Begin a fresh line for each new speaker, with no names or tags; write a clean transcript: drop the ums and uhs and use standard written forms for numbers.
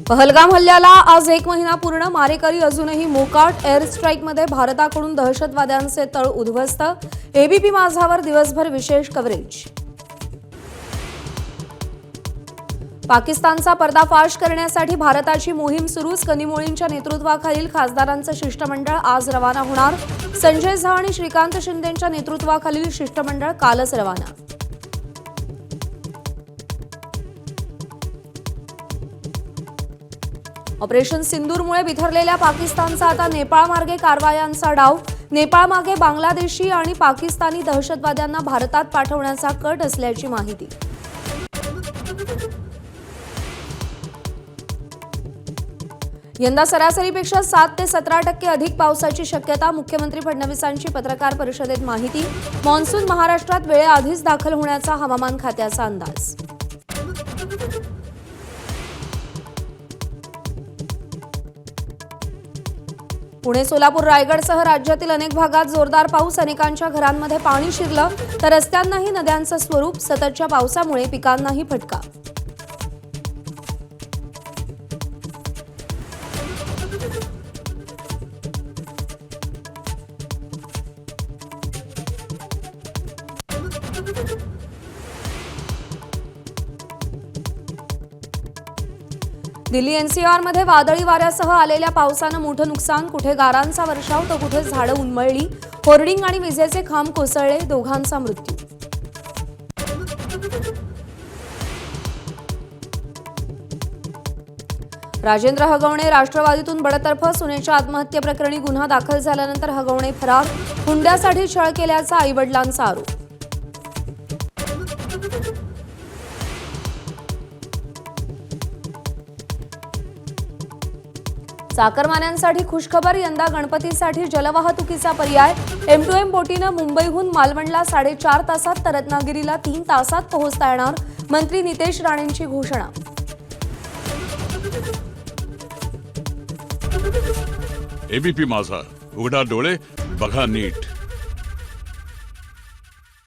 पहलगाम हल्ल्याला आज 1 महिना पूर्ण. मारेकरी अजूनही मोकाट. एअर स्ट्राईकमध्ये भारताकडून दहशतवाद्यांचे तळ उद्ध्वस्त. एबीपी माझावर दिवसभर विशेष कव्हरेज. पाकिस्तानचा पर्दाफाश करण्यासाठी भारताची मोहीम सुरू. कनिमोळींच्या नेतृत्वाखालील खासदारांचं शिष्टमंडळ आज रवाना होणार. संजय झा आणि श्रीकांत शिंदेंच्या नेतृत्वाखालील शिष्टमंडळ कालच रवाना. ऑपरेशन सिंदूरमुळे बिथरलेल्या पाकिस्तानचा आता नेपाळमार्गे कारवायांचा डाव. नेपाळमागे बांगलादेशी आणि पाकिस्तानी दहशतवाद्यांना भारतात पाठवण्याचा कट असल्याची माहिती. यंदा सरासरीपेक्षा 7 ते 17% अधिक पावसाची शक्यता. मुख्यमंत्री फडणवीसांची पत्रकार परिषदेत माहिती. मान्सून महाराष्ट्रात वेळेआधीच दाखल होण्याचा हवामान खात्याचा अंदाज. पुणे, सोलापूर, रायगडसह राज्यातील अनेक भागात जोरदार पाऊस. अनेकांच्या घरांमध्ये पाणी शिरलं तर रस्त्यांनाही नद्यांचं स्वरूप. सततच्या पावसामुळे पिकांनाही फटका. दिल्ली एनसीआरमध्ये वादळी वाऱ्यासह आलेल्या पावसानं मोठं नुकसान. कुठे गारांचा वर्षाव तर कुठे झाडं उन्मळली. होर्डिंग आणि विजेचे खांब कोसळले. दोघांचा मृत्यू. राजेंद्र हगवणे राष्ट्रवादीतून बडतर्फ. सुनेच्या आत्महत्येप्रकरणी गुन्हा दाखल झाल्यानंतर हगवणे फरार. हुंड्यासाठी छळ केल्याचा आईवडिलांचा आरोप. चाकरमान्यांसाठी खुशखबर. यंदा गणपतीसाठी जलवाहतुकीचा पर्याय. M2M बोटीनं मुंबईहून मालवणला 4.5 तासात तर रत्नागिरीला 3 तासात पोहोचता येणार. मंत्री नितेश राणेंची घोषणा.
एबीपी माझा, उघडा डोळे बघा नीट.